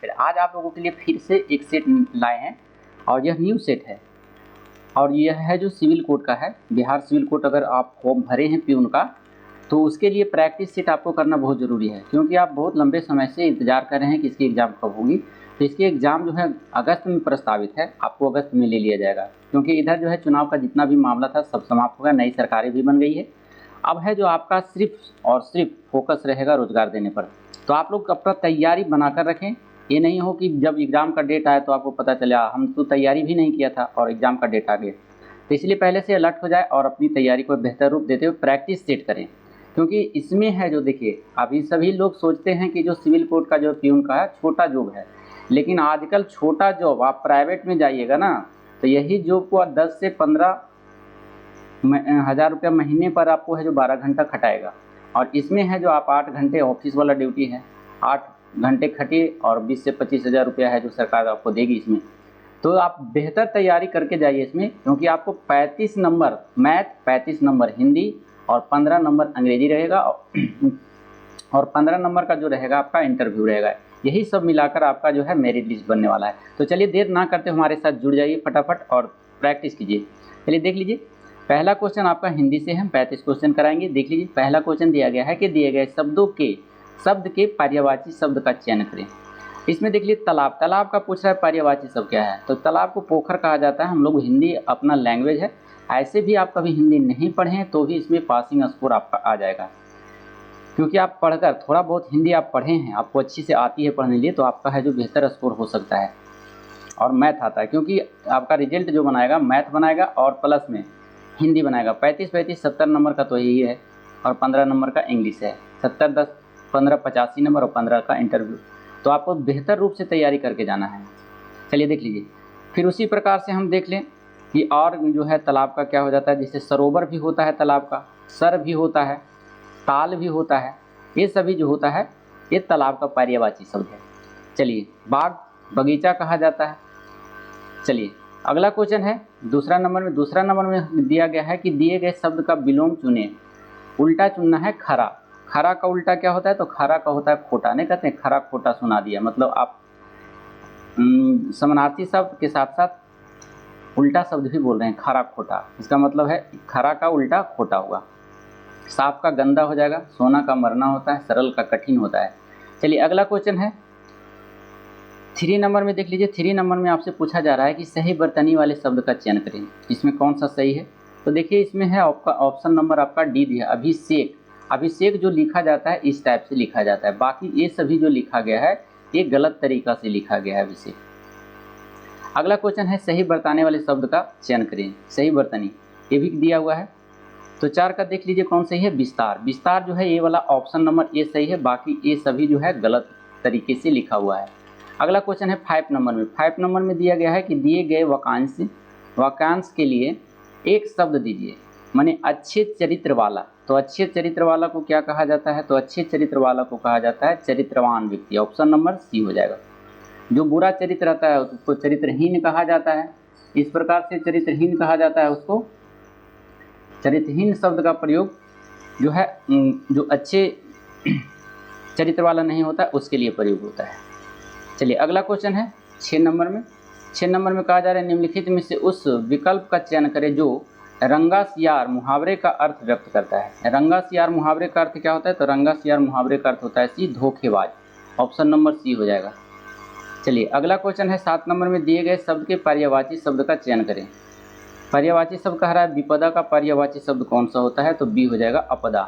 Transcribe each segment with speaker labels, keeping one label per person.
Speaker 1: फिर आज आप लोगों के लिए फिर से एक सेट लाए हैं और यह न्यू सेट है और यह है जो सिविल कोड का है। बिहार सिविल कोड अगर आप फॉर्म भरे हैं प्यून का तो उसके लिए प्रैक्टिस सेट आपको करना बहुत ज़रूरी है, क्योंकि आप बहुत लंबे समय से इंतजार कर रहे हैं कि इसकी एग्ज़ाम कब होगी। तो इसकी एग्ज़ाम जो है अगस्त में प्रस्तावित है, आपको अगस्त में ले लिया जाएगा, क्योंकि इधर जो है चुनाव का जितना भी मामला था सब समाप्त हो गया, नई सरकारें भी बन गई है। अब है जो आपका सिर्फ और सिर्फ फोकस रहेगा रोजगार देने पर। तो आप लोग अपना तैयारी बनाकर रखें, ये नहीं हो कि जब एग्ज़ाम का डेट आए तो आपको पता चला हम तो तैयारी भी नहीं किया था और एग्ज़ाम का डेट आ गया। तो इसलिए पहले से अलर्ट हो जाए और अपनी तैयारी को बेहतर रूप देते हुए प्रैक्टिस सेट करें, क्योंकि इसमें है जो देखिए अभी सभी लोग सोचते हैं कि जो सिविल कोड का जो प्यून का है छोटा जॉब है, लेकिन आजकल छोटा जॉब आप प्राइवेट में जाइएगा ना तो यही जॉब को 10 से 15 हज़ार रुपया महीने पर आपको है जो 12 घंटा खटाएगा। और इसमें है जो आप 8 घंटे ऑफिस वाला ड्यूटी है, 8 घंटे खटिए और 20 से 25 हज़ार रुपया है जो सरकार आपको देगी इसमें। तो आप बेहतर तैयारी करके जाइए इसमें, क्योंकि आपको 35 नंबर मैथ, 35 नंबर हिंदी और 15 नंबर अंग्रेजी रहेगा और 15 नंबर का जो रहेगा आपका इंटरव्यू रहेगा। यही सब मिलाकर आपका जो है मेरिट लिस्ट बनने वाला है। तो चलिए देर ना करते हमारे साथ जुड़ जाइए फटाफट और प्रैक्टिस कीजिए। चलिए देख लीजिए, पहला क्वेश्चन आपका हिंदी से हम 35 क्वेश्चन कराएंगे। देख लीजिए, पहला क्वेश्चन दिया गया है कि दिए गए शब्द के पर्यायवाची शब्द का चयन करें। इसमें देख लीजिए तालाब, तालाब का पूछ रहा है पर्यायवाची शब्द क्या है। तो तालाब को पोखर कहा जाता है। हम लोग हिंदी अपना लैंग्वेज है, ऐसे भी आप कभी हिंदी नहीं पढ़े हैं तो भी इसमें पासिंग स्कोर आपका आ जाएगा, क्योंकि आप पढ़कर थोड़ा बहुत हिंदी आप पढ़े हैं, आपको अच्छी से आती है पढ़ने लिए, तो आपका है जो बेहतर स्कोर हो सकता है। और मैथ आता है, क्योंकि आपका रिजल्ट जो बनाएगा मैथ बनाएगा और प्लस में हिंदी बनाएगा। 35 70 नंबर का तो यही है और 15 नंबर का इंग्लिश है। 70 10 15 85 नंबर और 15 का इंटरव्यू। तो आपको बेहतर रूप से तैयारी करके जाना है। चलिए देख लीजिए, फिर उसी प्रकार से हम देख लें कि और जो है तालाब का क्या हो जाता है। जैसे सरोवर भी होता है तालाब का, सर भी होता है, ताल भी होता है, ये सभी जो होता है ये तालाब का पर्यायवाची शब्द है। चलिए, बाग बगीचा कहा जाता है। चलिए अगला क्वेश्चन है दूसरा नंबर में दिया गया है कि दिए गए शब्द का विलोम चुने। उल्टा चुनना है खरा। खरा का उल्टा क्या होता है, तो खरा का होता है खोटा। नहीं कहते खरा खोटा सुना दिया, मतलब आप समानार्थी शब्द के साथ साथ उल्टा शब्द भी बोल रहे हैं, खरा खोटा। इसका मतलब है खरा का उल्टा खोटा हुआ। साफ का गंदा हो जाएगा, सोना का मरना होता है, सरल का कठिन होता है। चलिए अगला क्वेश्चन है 3 नंबर में। देख लीजिए, 3 नंबर में आपसे पूछा जा रहा है कि सही बर्तनी वाले शब्द का चयन करें। इसमें कौन सा सही है, तो देखिए इसमें है आपका ऑप्शन नंबर आपका डी दिया, अभिषेक। अभिषेक जो लिखा जाता है इस टाइप से लिखा जाता है, बाकी ये सभी जो लिखा गया है ये गलत तरीका से लिखा गया है अभिषेक। अगला क्वेश्चन है सही बरताने वाले शब्द का चयन करें। सही बर्तनी ये भी दिया हुआ है। तो 4 का देख लीजिए कौन सही है, विस्तार। विस्तार जो है ये वाला ऑप्शन नंबर ए सही है, बाकी ये सभी जो है गलत तरीके से लिखा हुआ है। अगला क्वेश्चन है 5 नंबर में। 5 नंबर में दिया गया है कि दिए गए वाक्यांश के लिए एक शब्द दीजिए, माने अच्छे चरित्र वाला। तो अच्छे चरित्र वाला को क्या कहा जाता है, तो अच्छे चरित्र वाला को कहा जाता है चरित्रवान व्यक्ति। ऑप्शन नंबर सी हो जाएगा। जो बुरा चरित्र रहता है उसको चरित्रहीन कहा जाता है। इस प्रकार से चरित्रहीन कहा जाता है उसको। चरित्रहीन शब्द का प्रयोग जो है जो अच्छे चरित्र वाला नहीं होता उसके लिए प्रयोग होता है। चलिए अगला क्वेश्चन है 6 नंबर में। 6 नंबर में कहा जा रहा है निम्नलिखित में से उस विकल्प का चयन करें जो रंगा सियार मुहावरे का अर्थ व्यक्त करता है। रंगा सियार मुहावरे का अर्थ क्या होता है, तो रंगा सियार मुहावरे का अर्थ होता है सी धोखेबाज। ऑप्शन नंबर सी हो जाएगा। चलिए अगला क्वेश्चन है 7 नंबर में। दिए गए शब्द के पर्यायवाची शब्द का चयन करें। पर्यायवाची शब्द कह रहा है विपदा का पर्यायवाची शब्द कौन सा होता है, तो बी हो जाएगा अपदा।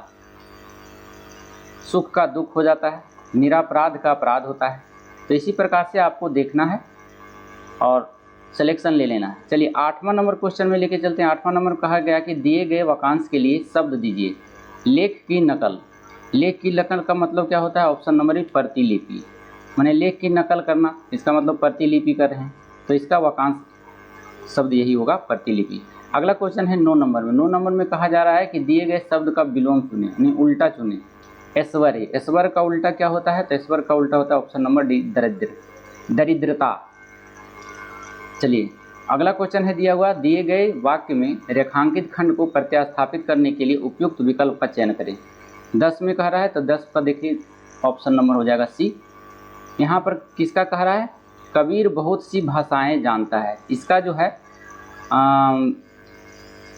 Speaker 1: सुख का दुख हो जाता है, निरापराध का अपराध होता है। तो इसी प्रकार से आपको देखना है और सिलेक्शन ले लेना है। चलिए 8वां नंबर क्वेश्चन में लेके चलते हैं। 8वां नंबर कहा गया कि दिए गए वाक्यांश के लिए शब्द दीजिए। लेख की नकल। लेख की नकल का मतलब क्या होता है, ऑप्शन नंबर ए प्रतिलिपि। माने लेख की नकल करना, इसका मतलब प्रतिलिपि कर रहे हैं, तो इसका वाक्यांश शब्द यही होगा प्रतिलिपि। अगला क्वेश्चन है 9 नंबर में। 9 नंबर में कहा जा रहा है कि दिए गए शब्द का विलोम चुने, यानी उल्टा चुने। ऐश्वर्य, ऐश्वर्य का उल्टा क्या होता है, तो ऐश्वर्य का उल्टा होता है ऑप्शन नंबर डी दरिद्रता। चलिए अगला क्वेश्चन है दिया हुआ दिए गए वाक्य में रेखांकित खंड को प्रत्यास्थापित करने के लिए उपयुक्त विकल्प का चयन करें। 10 में कह रहा है, तो 10 का देखिए ऑप्शन नंबर हो जाएगा सी यहाँ पर किसका कह रहा है? कबीर बहुत सी भाषाएं जानता है। इसका जो है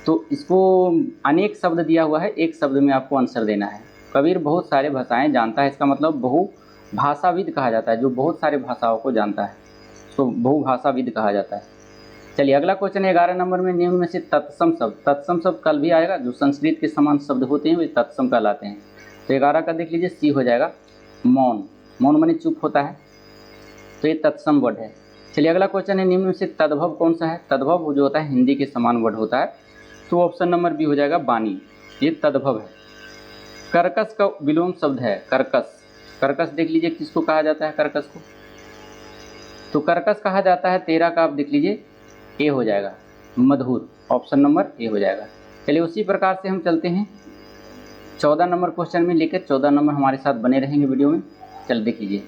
Speaker 1: तो इसको अनेक शब्द दिया हुआ है, एक शब्द में आपको आंसर देना है। कबीर बहुत सारे भाषाएं जानता है, इसका मतलब बहुभाषाविद कहा जाता है, जो बहुत सारे भाषाओं को जानता है तो बहुभाषाविद कहा जाता है। चलिए अगला क्वेश्चन है 11 नंबर में, निम्न में से तत्सम शब्द। तत्सम शब्द कल भी आएगा, जो संस्कृत के समान शब्द होते हैं वे तत्सम कहलाते हैं। तो 11 का देख लीजिए, सी हो जाएगा मौन। मौन माने चुप होता है, तो ये तत्सम वर्ड है। चलिए अगला क्वेश्चन है, निम्न में से तद्भव कौन सा है? तद्भव जो होता है हिंदी के समान वर्ड होता है, तो ऑप्शन नंबर बी हो जाएगा वाणी, ये तद्भव है। कर्कश का विलोम शब्द है कर्कश। कर्कश देख लीजिए किसको कहा जाता है? कर्कश को तो कर्कश कहा जाता है 13 का आप देख लीजिए ए हो जाएगा मधुर, ऑप्शन नंबर ए हो जाएगा। चलिए उसी प्रकार से हम चलते हैं 14 नंबर क्वेश्चन में लेकर। 14 नंबर हमारे साथ बने रहेंगे वीडियो में। चल देख लीजिए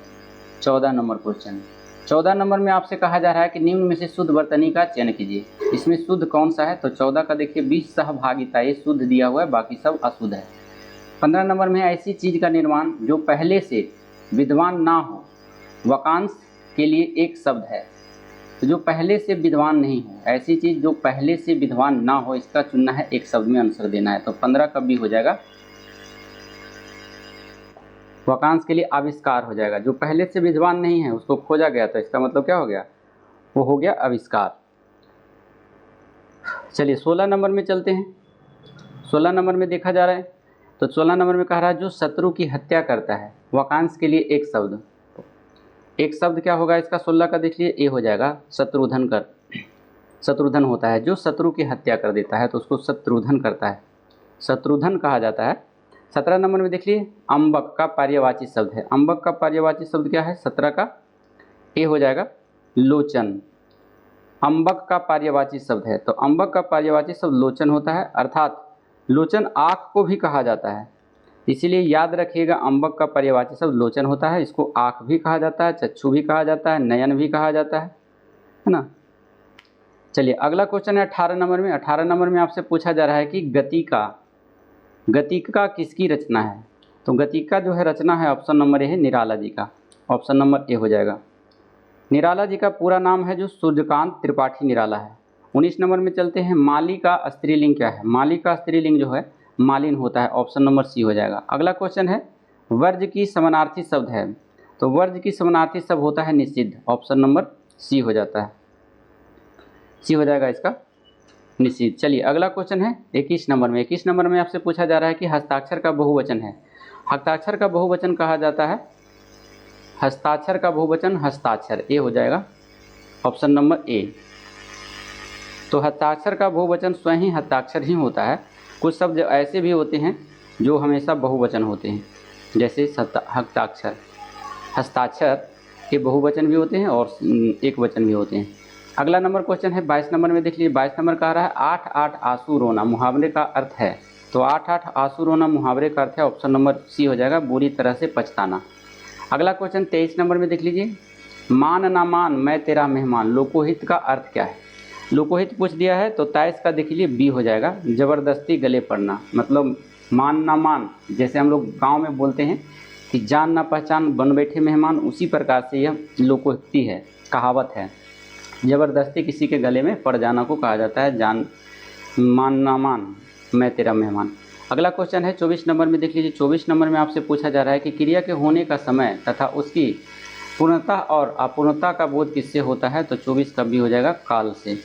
Speaker 1: 14 नंबर क्वेश्चन। 14 नंबर में आपसे कहा जा रहा है कि निम्न में से शुद्ध वर्तनी का चयन कीजिए। इसमें शुद्ध कौन सा है? तो 14 का देखिए 20 सहभागिता, ये शुद्ध दिया हुआ है, बाकी सब अशुद्ध है। 15 नंबर में ऐसी चीज़ का निर्माण जो पहले से विद्वान ना हो, वाकांश के लिए एक शब्द है। तो जो पहले से विद्वान नहीं हो, ऐसी चीज़ जो पहले से विद्वान ना हो, इसका चुनना है, एक शब्द में आंसर देना है। तो 15 का बी हो जाएगा, वाकांश के लिए आविष्कार हो जाएगा। जो पहले से विद्वान नहीं है उसको खोजा गया, तो इसका मतलब क्या हो गया? वो हो गया आविष्कार। चलिए 16 नंबर में चलते हैं। 16 नंबर में देखा जा रहा है, तो 16 नंबर में कह रहा है जो शत्रु की हत्या करता है, वाकांश के लिए एक शब्द। एक शब्द क्या होगा इसका? 16 का देख लिए ए हो जाएगा शत्रुधन कर। शत्रुधन होता है जो शत्रु की हत्या कर देता है, तो उसको शत्रुधन करता है, शत्रुधन कहा जाता है। 17 नंबर में देख लिए अम्बक का पर्यायवाची शब्द है। अम्बक का पर्यायवाची शब्द क्या है? 17 का ए हो जाएगा लोचन। अम्बक का पर्यायवाची शब्द है, तो अम्बक का पर्यायवाची शब्द लोचन होता है, अर्थात लोचन आँख को भी कहा जाता है, इसीलिए याद रखिएगा अम्बक का पर्यायवाची शब्द लोचन होता है। इसको आँख भी कहा जाता है, चक्षु भी कहा जाता है, नयन भी कहा जाता है ना। चलिए अगला क्वेश्चन है 18 नंबर में। 18 नंबर में आपसे पूछा जा रहा है कि गतिका किसकी रचना है? तो गतिका जो है रचना है, ऑप्शन नंबर ए है निराला जी का, ऑप्शन नंबर ए हो जाएगा। निराला जी का पूरा नाम है जो सूर्यकांत त्रिपाठी निराला है। 19 नंबर में चलते हैं, माली का स्त्रीलिंग क्या है? माली का स्त्रीलिंग जो है मालिन होता है, ऑप्शन नंबर सी हो जाएगा। अगला क्वेश्चन है वर्ज की समानार्थी शब्द है, तो वर्ज की समानार्थी शब्द होता है निषिद्ध, ऑप्शन नंबर सी हो जाता है, सी हो जाएगा इसका निषिद्ध। चलिए अगला क्वेश्चन है 21 नंबर में। 21 नंबर में आपसे पूछा जा रहा है कि हस्ताक्षर का बहुवचन है। हस्ताक्षर का बहुवचन कहा जाता है, हस्ताक्षर का बहुवचन हस्ताक्षर, ए हो जाएगा, ऑप्शन नंबर ए। तो हस्ताक्षर का बहुवचन स्वयं ही हस्ताक्षर ही होता है। कुछ शब्द ऐसे भी होते हैं जो हमेशा बहुवचन होते हैं, जैसे हस्ताक्षर, हस्ताक्षर के बहुवचन भी होते हैं और एक वचन भी होते हैं। अगला नंबर क्वेश्चन है 22 नंबर में। देख लीजिए 22 नंबर कह रहा है 8-8 आंसू रोना मुहावरे का अर्थ है, तो 8-8 आंसू रोना मुहावरे का अर्थ है, ऑप्शन नंबर सी हो जाएगा बुरी तरह से पछताना। अगला क्वेश्चन 23 नंबर में देख लीजिए, मान ना मान मैं तेरा मेहमान, लोकोहित का अर्थ क्या है? लोकोहित पूछ दिया है, तो 23 का देख लीजिए बी हो जाएगा ज़बरदस्ती गले पड़ना। मतलब मान ना मान, जैसे हम लोग गांव में बोलते हैं कि जान ना पहचान बन बैठे मेहमान, उसी प्रकार से यह लोकोक्ति है, कहावत है। ज़बरदस्ती किसी के गले में पड़ जाना को कहा जाता है मान ना मान मैं तेरा मेहमान। अगला क्वेश्चन है 24 नंबर में। देख लीजिए 24 नंबर में आपसे पूछा जा रहा है कि क्रिया के होने का समय तथा उसकी पूर्णता और अपूर्णता का बोध किससे होता है? तो 24 का भी हो जाएगा काल से।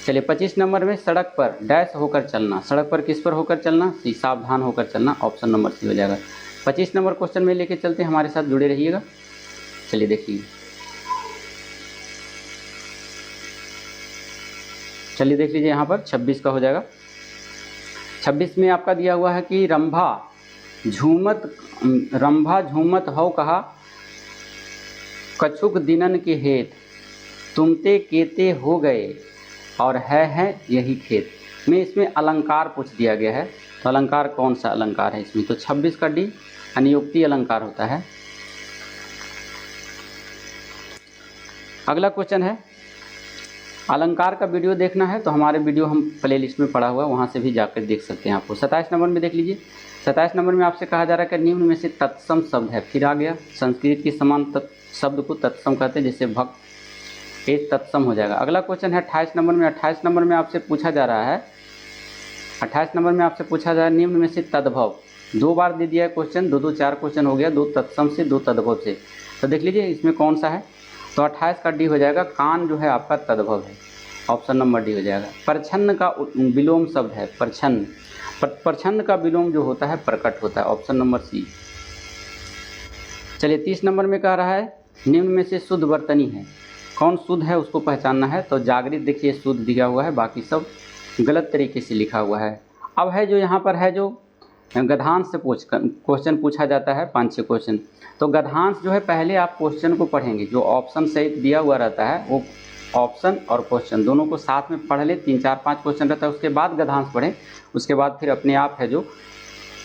Speaker 1: चलिए 25 नंबर में, सड़क पर डैश होकर चलना, सड़क पर किस पर होकर चलना? सावधान होकर चलना, ऑप्शन नंबर सी हो जाएगा। 25 नंबर क्वेश्चन में लेके चलते हैं, हमारे साथ जुड़े रहिएगा। चलिए देखिए, चलिए देख लीजिए यहाँ पर 26 का हो जाएगा। 26 में आपका दिया हुआ है कि रंभा झूमत हो कहा कछुक दिनन के हेत, तुमते केते हो गए और है यही खेत। में इसमें अलंकार पूछ दिया गया है, तो अलंकार कौन सा अलंकार है इसमें? तो 26 का डी अनियुक्ति अलंकार होता है। अगला क्वेश्चन है अलंकार का वीडियो देखना है तो हमारे वीडियो हम प्ले लिस्ट में पड़ा हुआ है, वहाँ से भी जाकर देख सकते हैं आपको। 27 नंबर में देख लीजिए। 27 नंबर में आपसे कहा जा रहा है कि निम्न में से तत्सम शब्द है। फिर आ गया संस्कृत के समान शब्द को तत्सम कहते हैं, जैसे भक्त, ये तत्सम हो जाएगा। अगला क्वेश्चन है 28 नंबर में। 28 नंबर में आपसे पूछा जा रहा है, 28 नंबर में आपसे पूछा जा रहा है निम्न में से तद्भव। 2 बार दे दिया है क्वेश्चन, 2 4 क्वेश्चन हो गया, 2 तत्सम से 2 तद्भव से। तो देख लीजिए इसमें कौन सा है, तो 28 का डी हो जाएगा। कान जो है आपका तद्भव है, ऑप्शन नंबर डी हो जाएगा। परछन्न का विलोम शब्द है परछन्न, परछन्न का विलोम जो होता है प्रकट होता है, ऑप्शन नंबर सी। चलिए 30 नंबर में कह रहा है निम्न में से शुद्ध वर्तनी है। कौन शुद्ध है उसको पहचानना है। तो जागृत देखिए शुद्ध दिया हुआ है, बाकी सब गलत तरीके से लिखा हुआ है। अब है जो यहाँ पर है जो गद्यांश से क्वेश्चन पूछा जाता है, 5-6 क्वेश्चन। तो गद्यांश जो है पहले आप क्वेश्चन को पढ़ेंगे, जो ऑप्शन सहित दिया हुआ रहता है वो ऑप्शन और क्वेश्चन दोनों को साथ में पढ़ ले। 3 4 5 क्वेश्चन रहता है, उसके बाद गद्यांश पढ़ें, उसके बाद फिर अपने आप है जो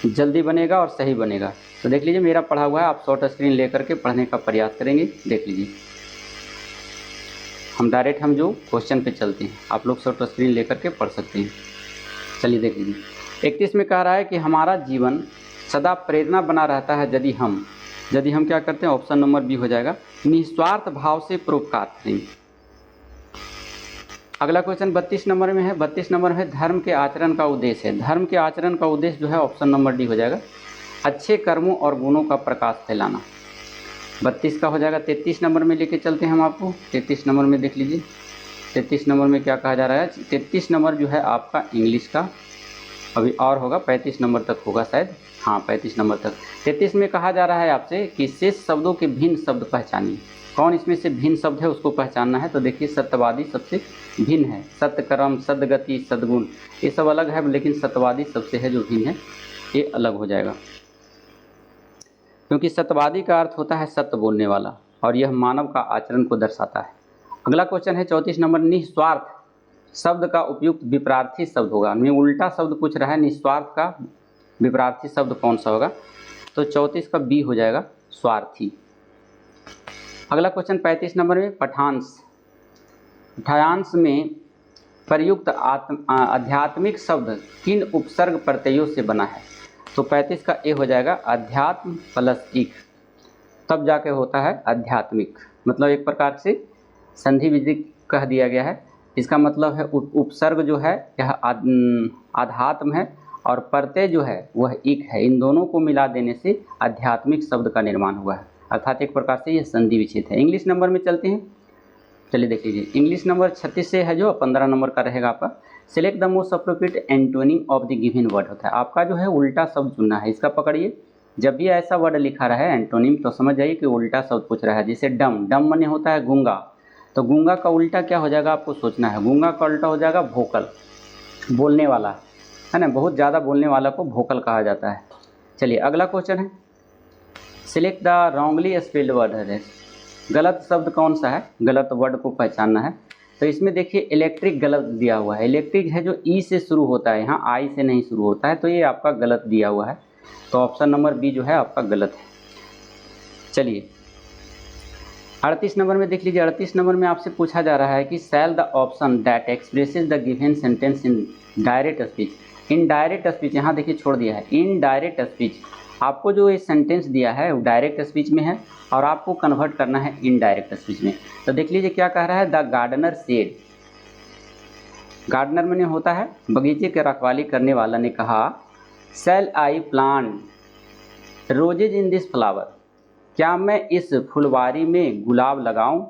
Speaker 1: जल्दी बनेगा और सही बनेगा। तो देख लीजिए मेरा पढ़ा हुआ है, आप शॉर्ट स्क्रीन लेकर के पढ़ने का प्रयास करेंगे। देख लीजिए हम डायरेक्ट हम जो क्वेश्चन पे चलते हैं, आप लोग शॉर्ट स्क्रीन लेकर के पढ़ सकते हैं। चलिए देख लीजिए 31 में कह रहा है कि हमारा जीवन सदा प्रेरणा बना रहता है यदि हम क्या करते हैं, ऑप्शन नंबर बी हो जाएगा, निस्वार्थ भाव से परोपकार करें। अगला क्वेश्चन 32 नंबर में है। 32 नंबर है धर्म के आचरण का उद्देश्य है। धर्म के आचरण का उद्देश्य जो है ऑप्शन नंबर डी हो जाएगा, अच्छे कर्मों और गुणों का प्रकाश फैलाना, 32 का हो जाएगा। 33 नंबर में लेके चलते हैं हम आपको। 33 नंबर में देख लीजिए 33 नंबर में क्या कहा जा रहा है। 33 नंबर जो है आपका इंग्लिश का अभी और होगा, 35 नंबर तक होगा शायद, हाँ 35 नंबर तक। 33 में कहा जा रहा है आपसे कि शेष शब्दों के भिन्न शब्द पहचानिए। कौन इसमें से भिन्न शब्द है उसको पहचानना है। तो देखिए सत्यवादी सबसे भिन्न है, सत्यकर्म, सद्गति, सद्गुण ये सब अलग है, लेकिन सत्यवादी सबसे है जो भिन्न है, ये अलग हो जाएगा, क्योंकि सत्यवादी का अर्थ होता है सत्य बोलने वाला और यह मानव का आचरण को दर्शाता है। अगला क्वेश्चन है 34 नंबर, निस्वार्थ शब्द का उपयुक्त विपरार्थी शब्द होगा। मैं उल्टा शब्द पूछ रहा है, निस्वार्थ का विपरार्थी शब्द कौन सा होगा। तो 34 का बी हो जाएगा, स्वार्थी। अगला क्वेश्चन 35 नंबर में, पठांश में प्रयुक्त आध्यात्मिक शब्द किन उपसर्ग प्रत्ययों से बना है। तो 35 का ए हो जाएगा, अध्यात्म प्लस इक, तब जाके होता है आध्यात्मिक, मतलब एक प्रकार से संधि विधि कह दिया गया है। इसका मतलब है उपसर्ग जो है यह आध्यात्म है और प्रत्यय जो है वह इक है। इन दोनों को मिला देने से आध्यात्मिक शब्द का निर्माण हुआ है, अर्थात एक प्रकार से यह संधि विच्छेद है। इंग्लिश नंबर में चलते हैं। चलिए देख लीजिए इंग्लिश नंबर 36 से है जो 15 नंबर का रहेगा आपका। Select the most appropriate antonym of the given word होता है, आपका जो है उल्टा शब्द चुनना है। इसका पकड़िए, जब भी ऐसा वर्ड लिखा रहा है एंटोनिम तो समझ जाइए कि उल्टा शब्द पूछ रहा है। जैसे डम, डम माने होता है गूंगा, तो गूंगा का उल्टा क्या हो जाएगा आपको सोचना है। गूंगा का उल्टा हो जाएगा भोकल, बोलने वाला है ना, बहुत ज़्यादा बोलने वाला को भोकल कहा जाता है। चलिए अगला क्वेश्चन है, select the wrongly spelled word है, गलत शब्द कौन सा है, गलत वर्ड को पहचानना है। तो इसमें देखिए इलेक्ट्रिक गलत दिया हुआ है, इलेक्ट्रिक है जो ई से शुरू होता है, यहाँ आई से नहीं शुरू होता है, तो ये आपका गलत दिया हुआ है। तो ऑप्शन नंबर बी जो है आपका गलत है। चलिए 38 नंबर में देख लीजिए। 38 नंबर में आपसे पूछा जा रहा है कि select the option that expresses the given sentence in direct speech. In direct speech यहाँ देखिए छोड़ दिया है, इन डायरेक्ट स्पीच आपको जो ये सेंटेंस दिया है वो डायरेक्ट स्पीच में है और आपको कन्वर्ट करना है इनडायरेक्ट स्पीच में। तो देख लीजिए क्या कह रहा है, द गार्डनर सेड, गार्डनर में होता है बगीचे की रखवाली करने वाला ने कहा, shall I plant roses in this flower, क्या मैं इस फुलवारी में गुलाब लगाऊं,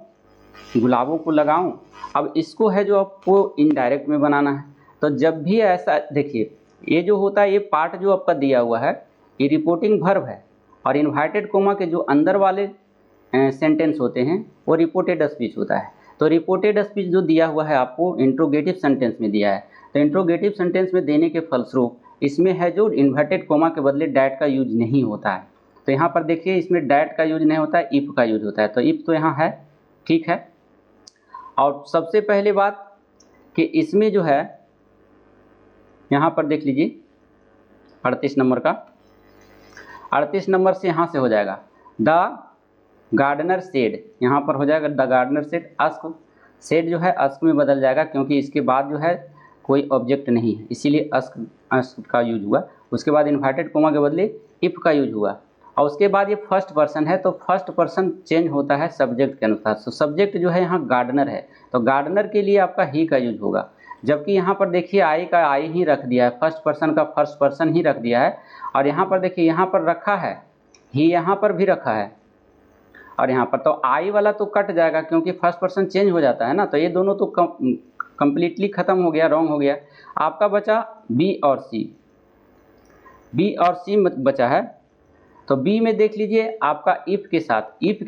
Speaker 1: गुलाबों को लगाऊं। अब इसको है जो आपको इनडायरेक्ट में बनाना है। तो जब भी ऐसा देखिए ये जो होता है, ये पार्ट जो आपका दिया हुआ है ये रिपोर्टिंग वर्ब है और इन्वर्टेड कोमा के जो अंदर वाले सेंटेंस होते हैं वो रिपोर्टेड स्पीच होता है। तो रिपोर्टेड स्पीच जो दिया हुआ है आपको इंट्रोगेटिव सेंटेंस में दिया है, तो इंट्रोगेटिव सेंटेंस में देने के फलस्वरूप इसमें है जो इन्वर्टेड कोमा के बदले डैट का यूज नहीं होता है। तो यहाँ पर देखिए इसमें डैट का यूज नहीं होता है, इफ़ का यूज होता है। तो इफ़ तो यहाँ है, ठीक है। और सबसे पहले बात कि इसमें जो है यहाँ पर देख लीजिए 38 नंबर का, 38 नंबर से यहाँ से हो जाएगा द गार्डनर सेड, यहाँ पर हो जाएगा the gardener said ask, said जो है अस्क में बदल जाएगा, क्योंकि इसके बाद जो है कोई ऑब्जेक्ट नहीं है, इसीलिए अस्क का यूज हुआ। उसके बाद इन्वर्टेड कोमा के बदले इफ का यूज हुआ, और उसके बाद ये फर्स्ट पर्सन है, तो फर्स्ट पर्सन चेंज होता है सब्जेक्ट के अनुसार। तो सब्जेक्ट जो है यहाँ गार्डनर है, तो गार्डनर के लिए आपका ही का यूज होगा। जबकि यहाँ पर देखिए आई का आई ही रख दिया है, फर्स्ट पर्सन का फर्स्ट पर्सन ही रख दिया है, और यहाँ पर देखिए यहाँ पर रखा है ही, यहाँ पर भी रखा है, और यहाँ पर तो आई वाला तो कट जाएगा क्योंकि फर्स्ट पर्सन चेंज हो जाता है ना, तो ये दोनों तो कंप्लीटली ख़त्म हो गया, रॉन्ग हो गया। आपका बचा बी और सी, बी और सी बचा है। तो बी में देख लीजिए आपका इफ़ के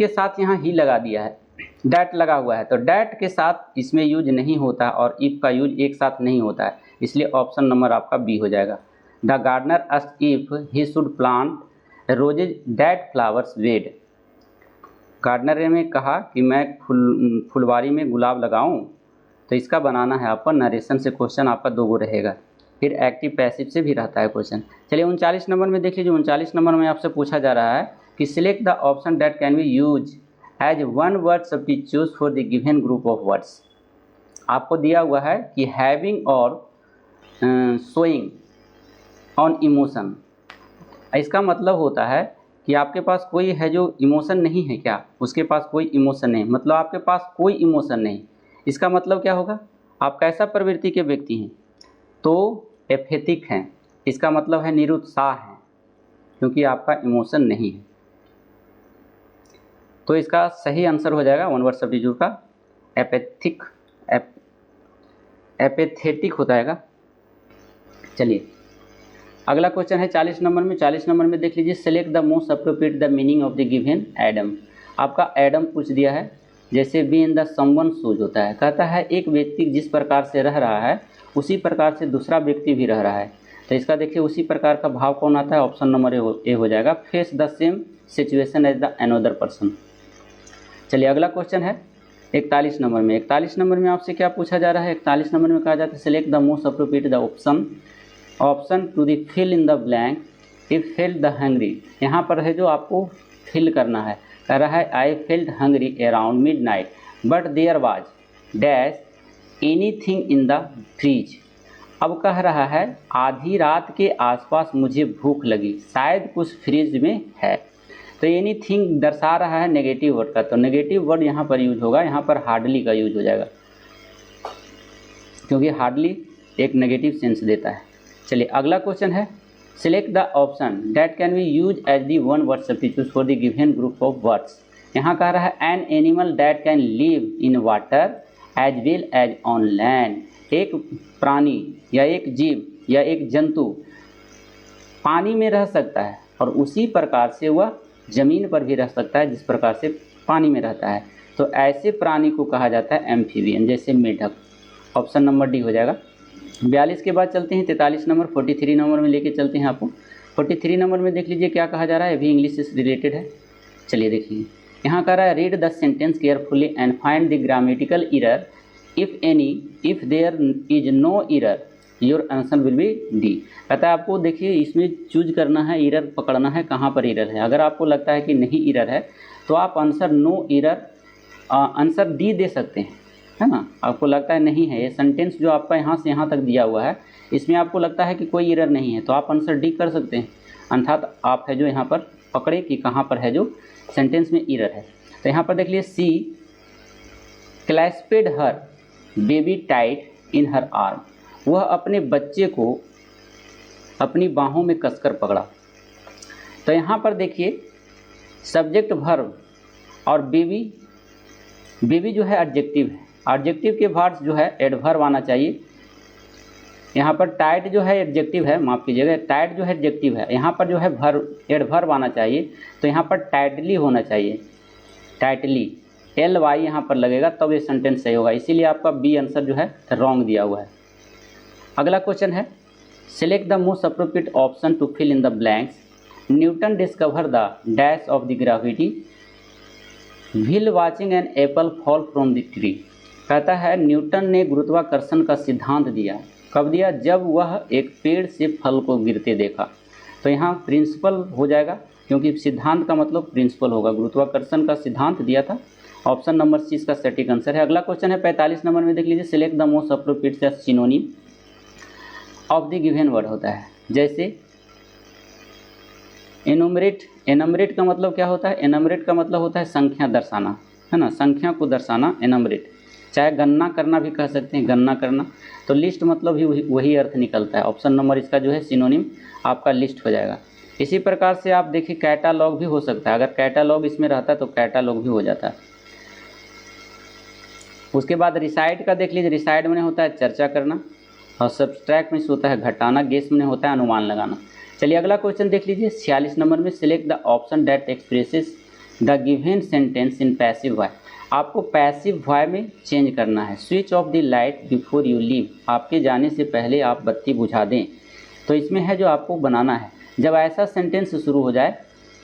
Speaker 1: साथ यहाँ ही लगा दिया है, डैट लगा हुआ है, तो डैट के साथ इसमें यूज नहीं होता और इफ़ का यूज एक साथ नहीं होता है, इसलिए ऑप्शन नंबर आपका बी हो जाएगा। The gardener asked if he should plant roses that flowers wed. Gardener ने कहा कि मैं फुलवारी में गुलाब लगाऊं, तो इसका बनाना है आपका नरेशन से क्वेश्चन आपका 2 गो रहेगा, फिर एक्टिव पैसिव से भी रहता है क्वेश्चन। चलिए 39 नंबर में देख लीजिए। 39 नंबर में आपसे पूछा जा रहा है कि select the option that can be use as one word substitute for the given group of words. आपको दिया हुआ है कि हैविंग और शोइंग ऑन इमोशन। इसका मतलब होता है कि आपके पास कोई है जो इमोशन नहीं है, क्या उसके पास कोई इमोशन नहीं, मतलब आपके पास कोई इमोशन नहीं। इसका मतलब क्या होगा, आप कैसा प्रवृत्ति के व्यक्ति हैं, तो एपैथिक हैं। इसका मतलब है निरुत्साह है, क्योंकि आपका इमोशन नहीं है। तो इसका सही आंसर हो जाएगा वन वर्ड सब्स्टिट्यूट का एपैथिक, एपैथेटिक हो जाएगा। चलिए अगला क्वेश्चन है 40 नंबर में। 40 नंबर में देख लीजिए, select the most appropriate the meaning of the given Adam. आपका एडम पूछ दिया है, जैसे be in the someone shoes होता है, कहता है एक व्यक्ति जिस प्रकार से रह रहा है उसी प्रकार से दूसरा व्यक्ति भी रह रहा है। तो इसका देखिए उसी प्रकार का भाव कौन आता है, ऑप्शन नंबर ए हो जाएगा, face the same situation as the another person. चलिए अगला क्वेश्चन है 41 नंबर में। 41 नंबर में आपसे क्या पूछा जा रहा है, 41 नंबर में कहा जाता है select the most appropriate the option to the fill in the blank if felt the hungry. यहाँ पर है जो आपको फिल करना है, कह रहा है I felt hungry around midnight but there was dash anything in the fridge. अब कह रहा है आधी रात के आसपास मुझे भूख लगी, शायद कुछ फ्रिज में है। तो एनीथिंग दर्शा रहा है नेगेटिव वर्ड का, तो नेगेटिव वर्ड यहाँ पर यूज होगा, यहाँ पर हार्डली का यूज हो जाएगा, क्योंकि हार्डली एक नेगेटिव सेंस देता है। चलिए अगला क्वेश्चन है select the option that can be use as the one word substitute for the given group of words. यहाँ कह रहा है an animal that can live in water as well as on land. एक प्राणी या एक जीव या एक जंतु पानी में रह सकता है और उसी प्रकार से वह ज़मीन पर भी रह सकता है जिस प्रकार से पानी में रहता है। तो ऐसे प्राणी को कहा जाता है एम्फीबियन, जैसे मेढक। ऑप्शन नंबर डी हो जाएगा। 42 के बाद चलते हैं 43 नंबर, 43 नंबर में लेके चलते हैं आपको। 43 नंबर में देख लीजिए क्या कहा जा रहा है, अभी इंग्लिश से रिलेटेड है। चलिए देखिए यहाँ कह रहा है read the sentence carefully and find the grammatical error if any, if there is no error your answer will be D. कहता है आपको देखिए इसमें चूज करना है, एरर पकड़ना है, कहाँ पर एरर है। अगर आपको लगता है कि नहीं एरर है तो आप answer no error answer D दे सकते हैं, है ना। आपको लगता है नहीं है, ये सेंटेंस जो आपका यहाँ से यहाँ तक दिया हुआ है इसमें आपको लगता है कि कोई एरर नहीं है, तो आप आंसर डी कर सकते हैं। अर्थात आप है जो यहाँ पर पकड़े कि कहाँ पर है जो सेंटेंस में एरर है। तो यहाँ पर देख लीजिए she clasped her baby tight in her arm. वह अपने बच्चे को अपनी बाहों में कसकर पकड़ा। तो यहाँ पर देखिए सब्जेक्ट वर्ब और बेबी, बेबी जो है एडजेक्टिव है, एडजेक्टिव के वर्ड्स जो है एडवर्ब आना चाहिए। यहाँ पर टाइट जो है एडजेक्टिव है, माफ़ कीजिएगा, टाइट जो है एडजेक्टिव है, यहाँ पर जो है एडवर्ब आना चाहिए। तो यहाँ पर टाइटली होना चाहिए, टाइटली एल वाई यहाँ पर लगेगा तब ये सेंटेंस सही होगा, इसीलिए आपका बी आंसर जो है रॉन्ग दिया हुआ है। अगला क्वेश्चन है select the most appropriate option to fill in the blanks. Newton discover the dash of the gravity while watching an apple fall from the tree. कहता है न्यूटन ने गुरुत्वाकर्षण का सिद्धांत दिया, कब दिया, जब वह एक पेड़ से फल को गिरते देखा। तो यहाँ प्रिंसिपल हो जाएगा, क्योंकि सिद्धांत का मतलब प्रिंसिपल होगा। गुरुत्वाकर्षण का सिद्धांत दिया था ऑप्शन नंबर सी इसका सटीक आंसर है। अगला क्वेश्चन है 45 नंबर में, देख लीजिए, select the most appropriate synonym of the given word होता है। जैसे एनुमरेट, एनमरेट का मतलब क्या होता है? एनमरेट का मतलब होता है संख्या दर्शाना, है ना, संख्या को दर्शाना एनमरेट। चाहे गणना करना भी कह सकते हैं, गणना करना। तो लिस्ट मतलब भी वही अर्थ निकलता है। ऑप्शन नंबर इसका जो है सिनोनिम आपका लिस्ट हो जाएगा। इसी प्रकार से आप देखिए कैटालॉग भी हो सकता है, अगर कैटालॉग इसमें रहता है तो कैटालॉग भी हो जाता है। उसके बाद रिसाइड का देख लीजिए, रिसाइड में होता है चर्चा करना, और सब्सट्रैक्ट में होता है घटाना, गेस में होता है अनुमान लगाना। चलिए अगला क्वेश्चन देख लीजिए 46 नंबर में, select the option that expresses the given sentence in passive voice. आपको पैसिव वॉइस में चेंज करना है। Switch off the light before you leave, आपके जाने से पहले आप बत्ती बुझा दें। तो इसमें है जो आपको बनाना है, जब ऐसा सेंटेंस शुरू हो जाए,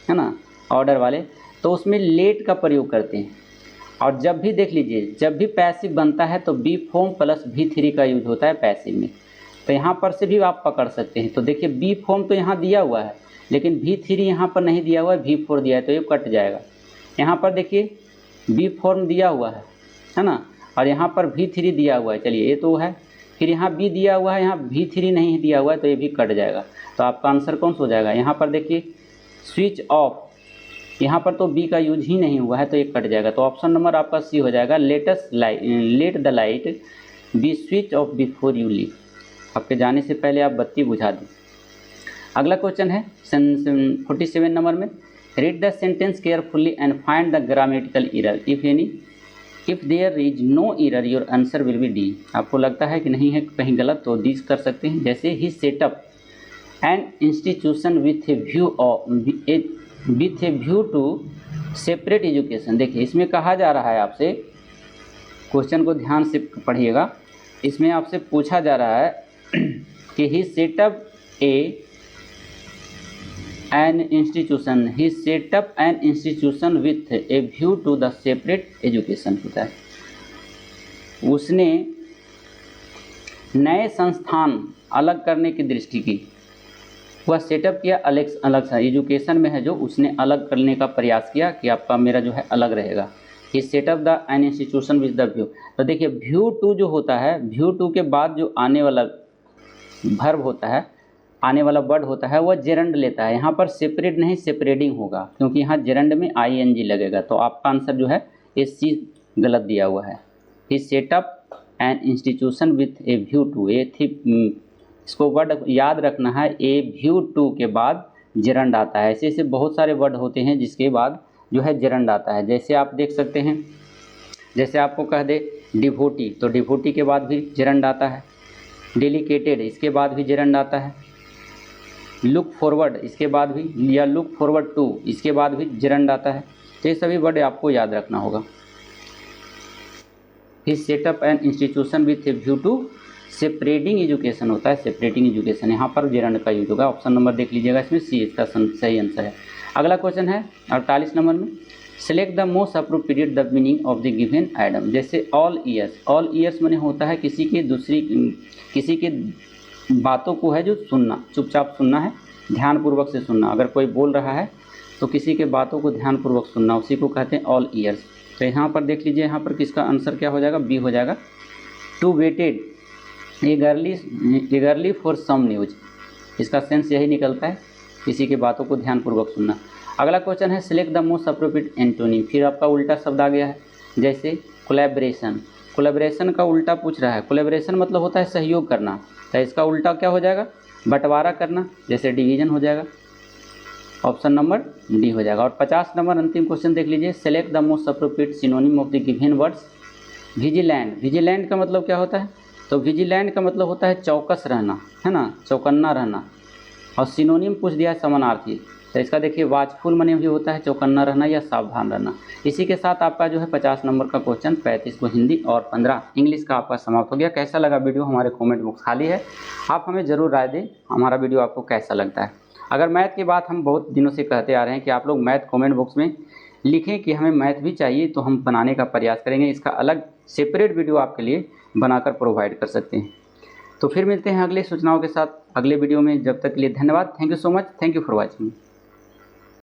Speaker 1: है ना, ऑर्डर वाले, तो उसमें लेट का प्रयोग करते हैं। और जब भी देख लीजिए, जब भी पैसिव बनता है तो बी फॉर्म प्लस V3 का यूज होता है पैसिव में। तो यहाँ पर से भी आप पकड़ सकते हैं। तो देखिए बी फॉर्म तो यहाँ दिया हुआ है, लेकिन V3 यहाँ पर नहीं दिया हुआ है, V4 दिया है, तो ये कट जाएगा। यहाँ पर देखिए बी फॉर्म दिया हुआ है ना, और यहाँ पर V3 दिया हुआ है। चलिए ये तो है, फिर यहाँ बी दिया हुआ है, यहाँ V3 नहीं दिया हुआ है, तो ये भी कट जाएगा। तो आपका आंसर कौन सा हो जाएगा? यहाँ पर देखिए स्विच ऑफ, यहाँ पर तो बी का यूज ही नहीं हुआ है, तो ये कट जाएगा। तो ऑप्शन नंबर आपका सी हो जाएगा, let the light be switch off before you leave, आपके जाने से पहले आप बत्ती बुझा दें। अगला क्वेश्चन है 47 नंबर में, read the sentence carefully and find the grammatical error if any, if there is no error your answer will be D. आपको लगता है कि नहीं है कहीं गलत, तो डी कर सकते हैं। जैसे he set up an institution with a view to separate education. देखिए इसमें कहा जा रहा है आपसे, क्वेश्चन को ध्यान से पढ़िएगा, इसमें आपसे पूछा जा रहा है कि he set up an institution with a view to the separate education होता है। उसने नए संस्थान अलग करने की दृष्टि की, वह सेटअप किया अलग सा एजुकेशन में है जो उसने अलग करने का प्रयास किया कि आपका मेरा जो है अलग रहेगा। He set up the an institution with the view. तो देखिए व्यू टू जो होता है, व्यू टू के बाद जो आने वाला वर्ब होता है, आने वाला वर्ड होता है, वह जेरंड लेता है। यहाँ पर सेपरेट नहीं सेपरेटिंग होगा, क्योंकि यहाँ जेरंड में ING लगेगा। तो आपका आंसर जो है ये सी गलत दिया हुआ है। He set up an institution with a view to, a थी, इसको वर्ड याद रखना है, ए व्यू टू के बाद जेरंड आता है। ऐसे ऐसे बहुत सारे वर्ड होते हैं जिसके बाद जो है जेरंड आता है। जैसे आप देख सकते हैं, जैसे आपको कह दे डिवोटी, तो डिवोटी के बाद भी जेरंड आता है। डेलिकेटेड, इसके बाद भी जेरंड आता है। लुक फॉरवर्ड, इसके बाद भी, या लुक फॉरवर्ड टू, इसके बाद भी जेरंड आता है। तो ये सभी वर्ड आपको याद रखना होगा। He set up an institution with a view to separating education होता है, सेपरेटिंग एजुकेशन, यहाँ पर जेरंड का यूज होगा। ऑप्शन नंबर देख लीजिएगा, इसमें सी इसका सही आंसर है। अगला क्वेश्चन है 48 नंबर में, select the most appropriate the meaning of the given item. जैसे ऑल ईयर्स, ऑल ईयर्स माने होता है किसी के बातों को है जो सुनना, चुपचाप सुनना है, ध्यानपूर्वक से सुनना। अगर कोई बोल रहा है तो किसी के बातों को ध्यानपूर्वक सुनना, उसी को कहते हैं ऑल ईयर्स। तो यहाँ पर देख लीजिए, यहाँ पर किसका आंसर क्या हो जाएगा? बी हो जाएगा। To waited eagerly for some news, इसका सेंस यही निकलता है, किसी की बातों को ध्यानपूर्वक सुनना। अगला क्वेश्चन है select the most appropriate antonym. फिर आपका उल्टा शब्द आ गया है, जैसे कोलैबोरेशन। कोलैबोरेशन का उल्टा पूछ रहा है। कोलैबोरेशन मतलब होता है सहयोग करना, तो इसका उल्टा क्या हो जाएगा? बंटवारा करना, जैसे डिवीजन हो जाएगा। ऑप्शन नंबर डी हो जाएगा। और 50 नंबर अंतिम क्वेश्चन देख लीजिए, select the most appropriate synonym of the given words. Vigilant, vigilant का मतलब क्या होता है? तो विजिलेंट का मतलब होता है चौकस रहना, है ना, चौकन्ना रहना। और सिनोनिम पूछ दिया है समानार्थी, तो इसका देखिए वाचफुल मने भी होता है चौकन्ना रहना या सावधान रहना। इसी के साथ आपका जो है 50 नंबर का क्वेश्चन 35 को हिंदी और 15 इंग्लिश का आपका समाप्त हो गया। कैसा लगा वीडियो? हमारे कमेंट बॉक्स खाली है, आप हमें ज़रूर राय दें हमारा वीडियो आपको कैसा लगता है। अगर मैथ की बात हम बहुत दिनों से कहते आ रहे हैं कि आप लोग मैथ कमेंट बॉक्स में लिखें कि हमें मैथ भी चाहिए, तो हम बनाने का प्रयास करेंगे। इसका अलग सेपरेट वीडियो आपके लिए बनाकर प्रोवाइड कर सकते हैं। तो फिर मिलते हैं अगले सूचनाओं के साथ अगले वीडियो में। जब तक के लिए धन्यवाद। Thank you so much. Thank you for watching.